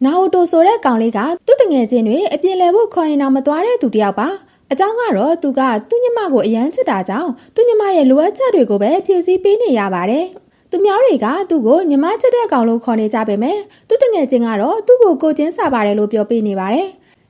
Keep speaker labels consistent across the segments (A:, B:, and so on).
A: နာအိုတိုဆိုတဲ့ကောင်လေးကသူ့တငယ်ချင်းတွေအပြင်လဲဖို့ခေါ်ရင်တော့မသွားတဲ့သူတယောက်ပါအကြောင်းကတော့သူကသူ့ညီမကိုအရန်ချစ်တာကြောင့်သူ့ညီမရဲ့လိုအပ်ချက်တွေကိုပဲဖြည့်ဆည်းပေးနေရပါတယ်သူများတွေကသူ့ကိုညီမချစ်တဲ့ကောင်လို့ခေါ်နေကြပေမဲ့သူ့တငယ်ချင်းကတော့သူ့ကိုကိုချင်းစာပါတယ်လို့ပြောပေးနေပါတယ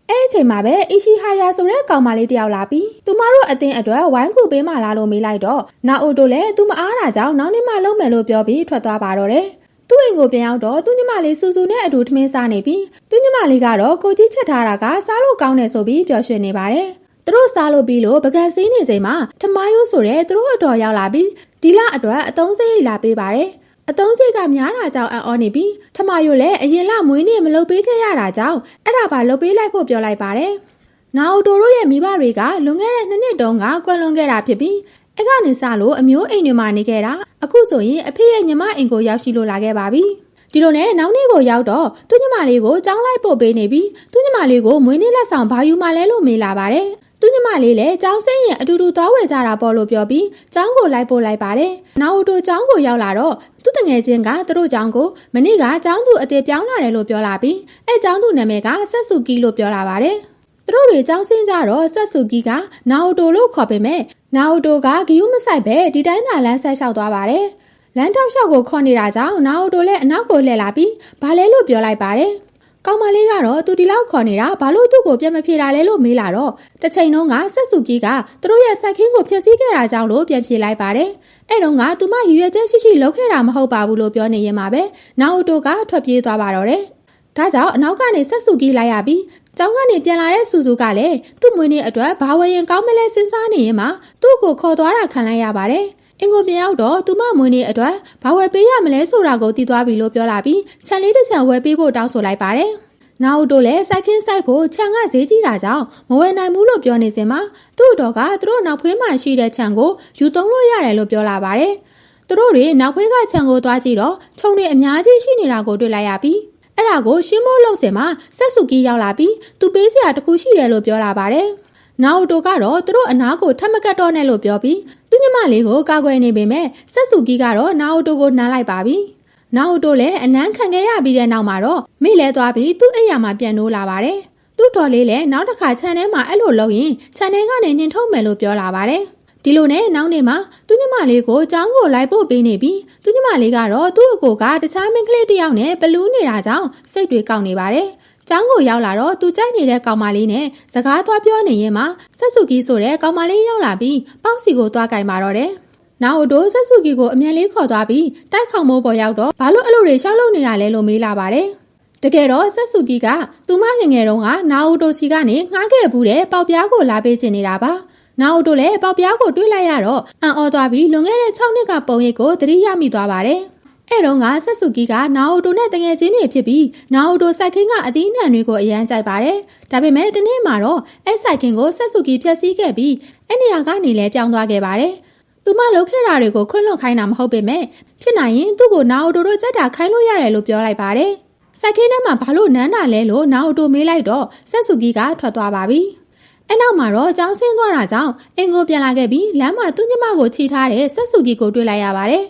A: ်အဲ့အချိန်မှာပဲအီရှိဟာယာဆိုတဲ့ကောင်မလေးတယောက်လာပြီးသူမတို့အတင်းအတွက်ဝိုင်းကူပေးမှလားလို့မေးလိုက်တော့နာအိုတိုလည်းသူမအားတာကြောင့်နောက်နေ့မှလုံးမယ်လို့ပြောပြီးထွက်သွားပါတော့တယ်သူ့အိမ်ကိုပြန်ရောက်တော့သူ့ညီမလေးစူစူနဲ့အတူထမင်းစားနေပြီးသူ့ညီမလေးကတော့ကိုကြီးချက်ထားတာကစားလို့ကောင်းတယ်ဆိုပြီးပျော်ရွှင်နေပါတယ်သူတို့စားလို့ပြီးလို့ပကံစင်းနေချိန်မှာထမယိုးဆိုတဲ့သူတို့အတော်ရောက်လာပြီးဒီလအတွက်အသုံးစရိတ်လာပေးပါတယ်အသုံးစရိတ်ကများတာကြောင့်အော်နေပြီးထမယိုးလည်းအရင်လမွေးနေ့မလုပ်ပေးခဲ့ရတာကြောင့်အဲ့ဒါပါလုပ်ပေးလိုက်ဖို့ပြောလိုက်ပါတယ်နာအိုတိုတို့ရဲ့မိဘတွေကလွန်ခဲ့တဲ့2နှစ်တုန်းကကွယ်လွန်ခဲ့တာဖြစ်ပြီးအဲ့ကနေစလို့အမျိုးအိမ်တွေမှာနေခဲ့တာအခုဆိုရင်အဖေရဲ့ညီမအိမ်ကိုရောက်ရှိလို့လာခဲ့ပါပြီဒီလိုနဲ့နောက်နေ့ကိုရောက်တော့သူ့ညီမလေးကိုကြောင်းလိုက်ပို့ပေးနေပြီးသူ့ညီမလေးကိုမွေးနေ့လက်ဆောင်ဘာယူမှလဲလို့မေးလာပါတယ်သူ့ညီမလေးလည်းကြောင်းစင်းရင်အတူတူသွားဝယ်ကြတာပေါ့လို့ပြောပြီးကြောင်းကိုလိုက်ပို့လိုက်ပါတယ်နောက်အိုတိုကြောင်းကိုရောက်လာတော့သူ့တငယ်ချင်းကသူတို့ကြောင်းကိုမနေ့ကကြောင်းသူအသေးပြောင်းလာတယ်လို့ပြောလာပြီးအဲကြောင်းသူနာမည်ကဆက်ဆူကီလို့ပြောလာပါတယ်သူတို့တွေကြောင်းစင်းကြတော့ဆက်ဆူကီကနာအိုတိုလို့ခေါ်ပေမဲ့နာအိုတိုကဂီယူမဆိုင်ပဲဒီတိုင်းသာလမ်းဆက်လျှောက်သွားပါတယ်လမ်းတောက်လျှောက်ကိုခေါ်နေတာကြောင့်နာအိုတိုလည်းအနောက်ကိုလှည့်လာပြီးဘာလဲလို့ပြောလိုက်ပါတယ်ကောင်မလေးကတော့သူဒီလောက်ခေါ်နေတာဘာလို့သူ့ကိုပြန်မဖြေတာလဲလို့မေးလာတော့တစ်ချိန်လုံးကဆက်ဆူကီကသူတို့ရဲ့စိုက်ခင်းကိုဖျက်ဆီးခဲ့တာကြောင့်လို့ပြန်ဖြေလိုက်ပါတယ်အဲ့တော့ကသူမရွေချက်ရှိရှိလုပ်ခဲ့တာမဟုတ်ပါဘူးလို့ပြောနေရင်မှာပဲနာအိုတိုကထွက်ပြေးသွားပါတော့တယ်ဒါကြောင့်အနောက်ကနေဆက်ဆူကီလိုက်ရပြီးကျောင်းကနေပြန်လာတဲ့စူစူကလည်းသူ့မွေးနေ့အတွက်ဘာဝရင်ကောင်းမလဲစဉ်းစားနေရင်မှသူ့ကိုခေါ်သွားတာခံလိုက်ရပါတယ်အင်ကိုပြန်ရောက်တော့သူမမွေးနေ့အတွက်ဘာဝယ်ပေးရမလဲဆိုတာကိုသိသွားပြီလို့ပြောလာပြီးခြံလေးတစ်ခြံဝယ်ပေးဖို့တောင်းဆိုလိုက်ပါတယ်နာအိုတိုလည်းစိုက်ခင်းစိုက်ဖို့ခြံကဈေးကြီးတာကြောင့်မဝယ်နိုင်ဘူးလို့ပြောနေစင်မှာသူ့တော်ကသူတို့နောက်ဖွေးမှရှိတဲ့ခြံကိုယူသုံးလို့ရတယ်လို့ပြောလာပါတယ်သူတို့တွေနောက်ဖွေးကခြံကိုသွားကြည့်တော့ခြုံတွေအများကြီးရှိနေတာကိုတွေ့လိုက်ရပြီးအဲ့ဒါကိုရှင်းမိုးလုံးစင်မှာဆက်ဆူကီရောက်လာပြီးသူပေးစရာတခုရှိတယ်လို့ပြောလာပါတယ်နာအိုတိုကတော့သူတို့အနားကိုထပ်မကတ်တော့နဲ့လို့ပြောပြီးသူ့ညီမလေးကိုကာကွယ်နေပေမဲ့ဆက်ဆူကီကတော့နာအိုတိုကိုနှမ်းလိုက်ပါပြီနာအိုတိုလည်းအနမ်းခံခဲ့ရပြီးတဲ့နောက်မှာတော့မိလဲသွားပြီးသူ့အိမ်ယာမှာပြန်နိုးလာပါတယ်သူ့တော်လေးလည်းနောက်တစ်ခါခြံထဲမှာအဲ့လိုလုပ်ရင်ခြံထဲကနေနှင်ထုတ်မယ်လို့ပြောလာပါတယ်ဒီလိုနဲ့နောက်နေ့မှာသူ့ညီမလေးကိုကျောင်းကိုလိုက်ပို့ပေးနေပြီးသူ့ညီမလေးကတော့သူ့အကိုကတခြားမိန်းကလေးတစ်ယောက်နဲ့ဘလူးနေတာကြောင့်စိတ်တွေကောက်နေပါတယ်ကျောင်းကိုရောက်လာတော့သူကြိုက်နေတဲ့ကောင်မလေးနဲ့စကားသွားပြောနေရင်မှဆက်ဆူကီဆိုတဲ့ကောင်မလေးရောက်လာပြီးပေါက်စီကိုသွားကင်ပါတော့တယ်နာအိုတိုဆက်ဆူကီကိုအမြန်လေးခေါ်သွားပြီးတိုက်ခေါင်မိုးပေါ်ရောက်တော့ဘာလို့အဲ့လိုတွေရှောက်လုပ်နေတာလဲလို့မေးလာပါတယ်တကယ်တော့ဆက်ဆူကီကသူမငယ်ငယ်တုန်းကနာအိုတိုစီကနေငှားခဲ့ဘူးတဲ့ပေါက်ပြားကိုလာပေးချင်နေတာပါနာအိုတိုလည်းပေါက်ပြားကိုတွေးလိုက်ရတော့အံ့ဩသွားပြီးလွန်ခဲ့တဲ့6နှစ်ကပုံရိပ်ကိုသတိရမိသွားပါတယ်အဲ့တော့ကဆက်ဆူကီကနာအိုတိုနဲ့တငယ်ချင်းတွေဖြစ်ပြီးနာအိုတိုစိုက်ခင်းကအသီးနှံတွေကိုအရန်ကြိုက်ပါတယ်ဒါပေမဲ့ဒီနေ့မှာတော့အဲ့စိုက်ခင်းကိုဆက်ဆူကီဖျက်ဆီးခဲ့ပြီးအဲ့နေရာကနေလည်းပြောင်းသွားခဲ့ပါတယ်သူမလုပ်ခဲ့တာတွေကိုခွင့်လွှတ်ခိုင်းတာမဟုတ်ပေမဲ့ဖြစ်နိုင်ရင်သူ့ကိုနာအိုတိုတို့ကြက်တာခိုင်းလို့ရတယ်လို့ပြောလိုက်ပါတယ်စိုက်ခင်းထဲမှာဘာလို့နန်းတာလဲလို့နာအိုတိုမေးလိုက်တော့ဆက်ဆူကီကထွက်သွားပါပြီအဲ့နောက်မှာတော့ကျောင်းဆင်းသွားတာကြောင့်အင်ကိုပြန်လာခဲ့ပြီးလမ်းမှာသူ့ညီမကိုချီထားတဲ့ဆက်ဆူကီကိုတွေ့လိုက်ရပါတယ်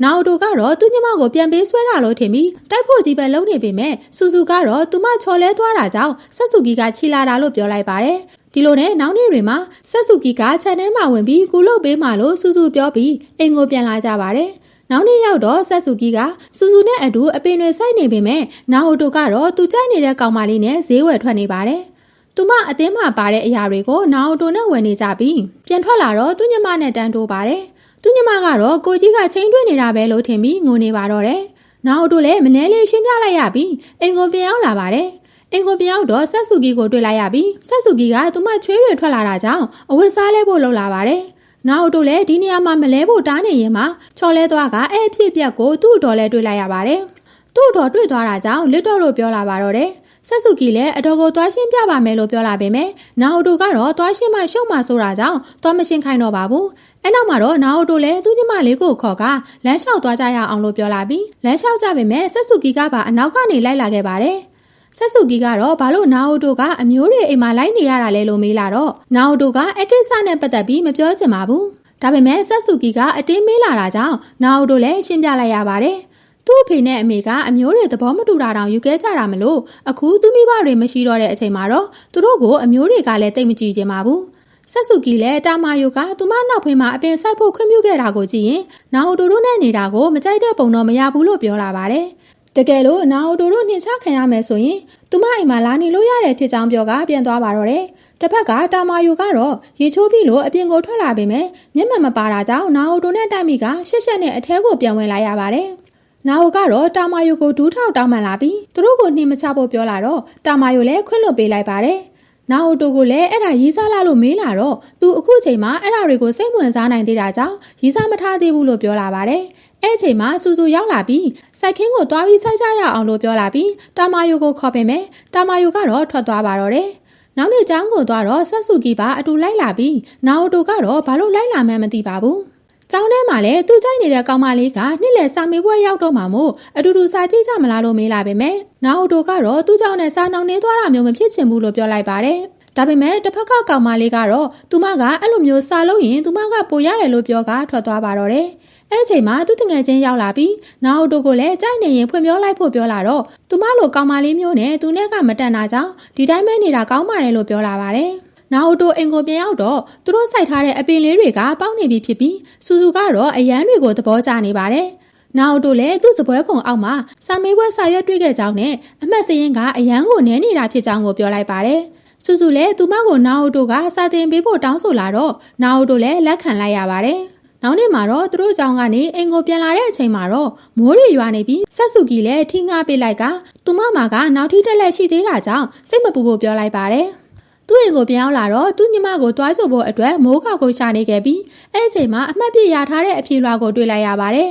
A: နာအိုတိုကတော့သူ့ညီမကိုပြန်ပေးဆွဲတာလို့ထင်ပြီးတိုက်ဖို့ကြီးပဲလုံးနေပေမဲ့စူစူကတော့သူမချော်လဲသွားတာကြောင့်ဆက်ဆူကီကချီလာတာလို့ပြောလိုက်ပါတယ်ဒီလိုနဲ့နောက်နေ့တွေမှာဆက်ဆူကီကခြံထဲမှာဝင်ပြီးကူလုပ်ပေးမှလို့စူစူပြောပြီးအင်ကိုပြန်လာကြပါတယ်နောက်နေ့ရောက်တော့ဆက်ဆူကီကစူစူနဲ့အတူအပင်တွေစိုက်နေပေမဲ့နာအိုတိုကတော့သူကြိုက်နေတဲ့ကောင်မလေးနဲ့ဈေးဝယ်ထွက်နေပါတယ်သူမအသင်းမှာပါတဲ့အရာတွေကိုနာအိုတိုနဲ့ဝယ်နေကြပြီးပြန်ထွက်လာတော့သူ့ညီမနဲ့တန်းတိုးပါတယ်သူ့ညီမကတော့ကိုကြီးကချိန်တွင်းနေတာပဲလို့ထင်ပြီးငိုနေပါတော့တယ်နာအိုတိုလည်းမနှဲလေးရှင်းပြလိုက်ရပြီးအင်ကိုပြန်ရောက်လာပါတယ်အင်ကိုပြန်ရောက်တော့ဆက်ဆူကီကိုတွေ့လိုက်ရပြီးဆက်ဆူကီကသူမချွေးတွေထွက်လာတာကြောင့်အဝတ်စားလဲဖို့လုပ်လာပါတယ်နာအိုတိုလည်းဒီနေရာမှာမလဲဖို့တားနေရင်မှချော်လဲသွားကအဲ့ဖြစ်ပြက်ကိုသူ့အတော်လဲတွေ့လိုက်ရပါတယ်သူ့အတော်တွေ့သွားတာကြောင့်လစ်တော့လို့ပြောလာပါတော့တယ်ဆက်ဆူကီလည်းအတော်ကိုသွားရှင်းပြပါမယ်လို့ပြောလာပေမဲ့နာအိုတိုကတော့သွားရှင်းမှရှုံမှဆိုတာကြောင့်သွားမရှင်းခိုင်းတော့ပါဘူးအဲ့နောက်မှာတော့နာအိုတိုလည်းသူ့ညီမလေးကိုခေါ်ကလမ်းလျှောက်သွားကြရအောင်လို့ပြောလာပြီးလမ်းလျှောက်ကြပေမဲ့ဆက်ဆူကီကပါအနောက်ကနေလိုက်လာခဲ့ပါတယ်ဆက်ဆူကီကတော့ဘာလို့နာအိုတိုကအမျိုးတွေအိမ်မှာလိုက်နေရတာလဲလို့မေးလာတော့နာအိုတိုကအကိစ္စနဲ့ပတ်သက်ပြီးမပြောချင်ပါဘူးဒါပေမဲ့ဆက်ဆူကီကအတင်းမေးလာတာကြောင့်နာအိုတိုလည်းရှင်းပြလိုက်ရပါတယ် သူ့အဖေနဲ့အမေကအမျိုးတွေသဘောမတူတာတောင်ယူခဲ့ကြတာမလို့အခုသူမိဘတွေမရှိတော့တဲ့အချိန်မှာတော့သူတို့ကိုအမျိုးတွေကလည်းတိတ်မကြည့်ကြပါဘူးဆက်စုကီလည်းတာမာယိုကသူမနောက်ဖေးမှာအပင်ဆိုင်ဖို့ခွင့်ပြုခဲ့တာကိုကြည့်ရင်နာအိုတိုတို့နဲ့နေတာကိုမကြိုက်တဲ့ပုံတော့မရဘူးလို့ပြောလာပါတယ်တကယ်လို့နာအိုတိုတို့နှင်ချခံရမယ်ဆိုရင်သူမအိမ်မှာလာနေလို့ရတဲ့ဖြစ်ကြောင်းပြောကပြန်သွားပါတော့တယ်တစ်ဖက်ကတာမာယိုကတော့ရေချိုးပြီးလို့အပြင်ကိုထွက်လာပေမဲ့မျက်မှန်မပါတာကြောင့်နာအိုတိုနဲ့တိုက်မိကရှက်ရှက်နဲ့အထဲကိုပြန်ဝင်လာရပါတယ်နာအိုကတော့တာမာယိုကိုဒူးထောက်တောင်းပန်လာပြီးသူတို့ကိုနှင်မချဖို့ပြောလာတော့တာမာယိုလည်းခွင့်လွှတ်ပေးလိုက်ပါတယ်နာအိုတိုကိုလည်းအဲ့ဒါရီးစားလာလို့မေးလာတော့သူအခုချိန်မှာအဲ့ဒါတွေကိုစိတ်ဝင်စားနိုင်သေးတာကြောင့်ရီးစားမထားသေးဘူးလို့ပြောလာပါတယ်အဲ့ချိန်မှာစူစူရောက်လာပြီးစိုက်ခင်းကိုတွားပြီးစိုက်ကြရအောင်လို့ပြောလာပြီးတာမာယိုကိုခေါ်ပေမဲ့တာမာယိုကတော့ထွက်သွားပါတော့တယ်နောက်နေ့ကျောင်းကိုသွားတော့ဆက်စုကီပါအတူလိုက်လာပြီးနာအိုတိုကတော့ဘာလို့လိုက်လာမှန်းမသိပါဘူးကျောင်းထဲမှာလည်းသူ့ကြိုက်နေတဲ့ကောင်မလေးကနှစ်လည်စာမေးပွဲရောက်တော့မှမို့အတူတူစာကြည့်ကြမလားလို့မေးလာပေမဲ့နာအိုတိုကတော့သူ့ကြောင့်နဲ့စာနှောင်နှင်းသွားတာမျိုးမဖြစ်ချင်ဘူးလို့ပြောလိုက်ပါတယ်ဒါပေမဲ့တစ်ဖက်ကကောင်မလေးကတော့သူမကအဲ့လိုမျိုးစာလုံးရင်သူမကပိုရတယ်လို့ပြောကထွက်သွားပါတော့တယ်အဲ့ချိန်မှာသူတငယ်ချင်းရောက်လာပြီးနာအိုတိုကိုလည်းကြိုက်နေရင်ဖွင့်ပြောလိုက်ဖို့ပြောလာတော့သူမလိုကောင်မလေးမျိုးနဲ့သူနဲ့ကမတန်တာကြောင့်ဒီတိုင်းပဲနေတာကောင်းပါတယ်လို့ပြောလာပါတယ်နာအိုတိုအင်ကိုပြန်ရောက်တော့သူတို့စိုက်ထားတဲ့အပင်လေးတွေကပေါက်နေပြီဖြစ်ပြီးစူစူကတော့အရန်တွေကိုသဘောကျနေပါတယ်နာအိုတိုလည်းသူ့စပွဲခုံအောက်မှာစာမေးပွဲစာရွက်တွေ့ခဲ့ကြောင်းနဲ့အမှတ်စရင်းကအရန်ကိုနည်းနေတာဖြစ်ကြောင်းကိုပြောလိုက်ပါတယ်စူစူလည်းသူမကိုနာအိုတိုကစာတင်ပေးဖို့တောင်းဆိုလာတော့နာအိုတိုလည်းလက်ခံလိုက်ရပါတယ်နောက်နေ့မှာတော့သူတို့ကြောင်းကနေအင်ကိုပြန်လာတဲ့အချိန်မှာတော့မိုးတွေရွာနေပြီးဆက်စုကီလည်းထင်းငါပေးလိုက်ကသူမမှာကနောက်ထိတက်လက်ရှိသေးတာကြောင့်စိတ်မပူဖို့ပြောလိုက်ပါတယ်သူ့အိမ်ကိုပြန်ရောက်လာတော့သူ့ညီမကိုတွားကြိုဖို့အတွက်မိုးခေါကိုရှာနေခဲ့ပြီးအဲ့အချိန်မှာအမှတ်ပြရထားတဲ့အဖြေလွှာကိုတွေ့လိုက်ရပါတယ်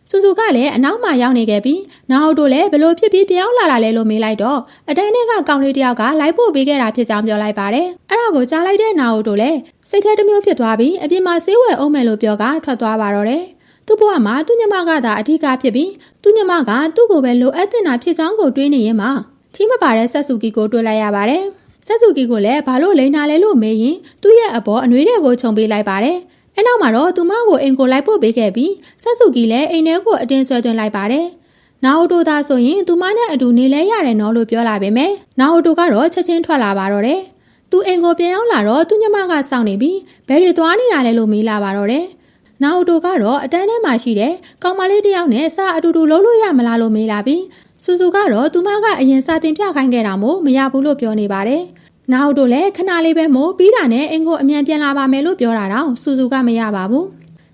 A: စူစူကလည်းအနောက်မှာရောက်နေခဲ့ပြီးနာအိုတိုလည်းဘလို့ဖြစ်ပြီးပြန်ရောက်လာလဲလို့မေးလိုက်တော့အတန်းထဲကကောင်လေးတယောက်ကလိုက်ပို့ပေးခဲ့တာဖြစ်ကြောင်းပြောလိုက်ပါတယ်အဲ့ဒါကိုကြားလိုက်တဲ့နာအိုတိုလည်းစိတ်ထဲတစ်မျိုးဖြစ်သွားပြီးအပြင်မှာဆေးဝယ်အောင်မယ်လို့ပြောကထွက်သွားပါတော့တယ်သူ့ဘဝမှာသူ့ညီမကသာအထူးကဖြစ်ပြီးသူ့ညီမကသူ့ကိုပဲလိုအပ်တဲ့နာဖြစ်ကြောင်းကိုတွေးနေရင်မှထီးမပါတဲ့ဆက်စုကီကိုတွေ့လိုက်ရပါတယ်ဆက်စုကီကိုလည်းဘာလို့လိန်နာလဲလို့မေးရင်သူ့ရဲ့အပေါ်အနှွေးတွေကိုခြုံပေးလိုက်ပါတယ်အဲ့နောက်မှာတော့သူမကိုအိမ်ကိုလိုက်ပို့ပေးခဲ့ပြီးဆက်စုကီလည်းအိမ်ထဲကိုအတင်းဆွဲသွင်းလိုက်ပါတယ်။နာအိုတိုသာဆိုရင်သူမနဲ့အတူနေလဲရတယ်နော်လို့ပြောလာပေမဲ့နာအိုတိုကတော့ချက်ချင်းထွက်လာပါတော့တယ်။သူအိမ်ကိုပြန်ရောက်လာတော့သူညမကစောင့်နေပြီးဘယ်တွေသွားနေတာလဲလို့မေးလာပါတော့တယ်။နာအိုတိုကတော့အတန်းထဲမှာရှိတဲ့ကောင်မလေးတစ်ယောက်နဲ့စာအတူတူလုံးလို့ရမလားလို့မေးလာပြီးစူစူကတော့သူမကအရင်စာတင်ပြခိုင်းခဲ့တာမို့မရဘူးလို့ပြောနေပါတယ်။နာအိုတိုလည်းခဏလေးပဲမို့ပြီးတာနဲ့အင်ကိုအမြန်ပြန်လာပါမယ်လို့ပြောတာတော့စူစူကမရပါဘူး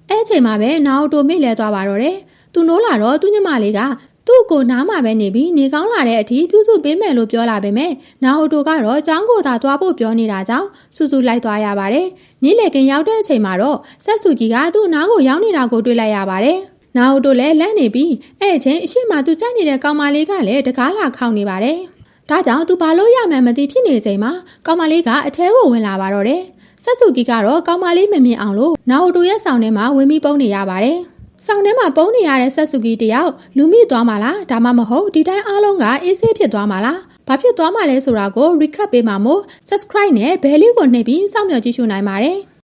A: အဲ့ချိန်မှာပဲနာအိုတိုမိလဲသွားပါတော့တယ်သူနိုးလာတော့သူ့ညီမလေးကသူ့ကိုနားမှာပဲနေပြီးနေကောင်းလာတဲ့အထိပြုစုပေးမယ်လို့ပြောလာပေမဲ့နာအိုတိုကတော့ចောင်းကိုသာသွားဖို့ပြောနေတာကြောင့်စူစူလိုက်သွားရပါတယ်နေ့လည်ကင်ရောက်တဲ့အချိန်မှာတော့ဆက်စုကြီးကသူ့နားကိုရောက်နေတာကိုတွေ့လိုက်ရပါတယ်နာအိုတိုလည်းလန့်နေပြီးအဲ့အချိန်အရှိမသူကြိုက်နေတဲ့ကောင်မလေးကလည်းတကားလာခေါင်းနေပါတယ်ဒါကြောင့်သူဘာလို့ရမှန်းမသိဖြစ်နေချိန်မှာကောင်မလေးကအထဲကိုဝင်လာပါတော့တယ်။ဆက်စုကီကတော့ကောင်မလေးမမြင်အောင်လို့နာအိုတိုရဲ့ဆောင်ထဲမှာဝင်ပြီးပုန်းနေရပါတယ်။ဆောင်ထဲမှာပုန်းနေရတဲ့ဆက်စုကီတယောက်လူမိသွားမှလားဒါမှမဟုတ်ဒီတိုင်းအားလုံးကအေးဆေးဖြစ်သွားမှလားဘာဖြစ်သွားမှလဲဆိုတာကို recap ပေးမှာမို့ subscribe နဲ့ bell လေးကိုနှိပ်ပြီးစောင့်မျှော်ကြည့်ရှုနိုင်ပါတယ်။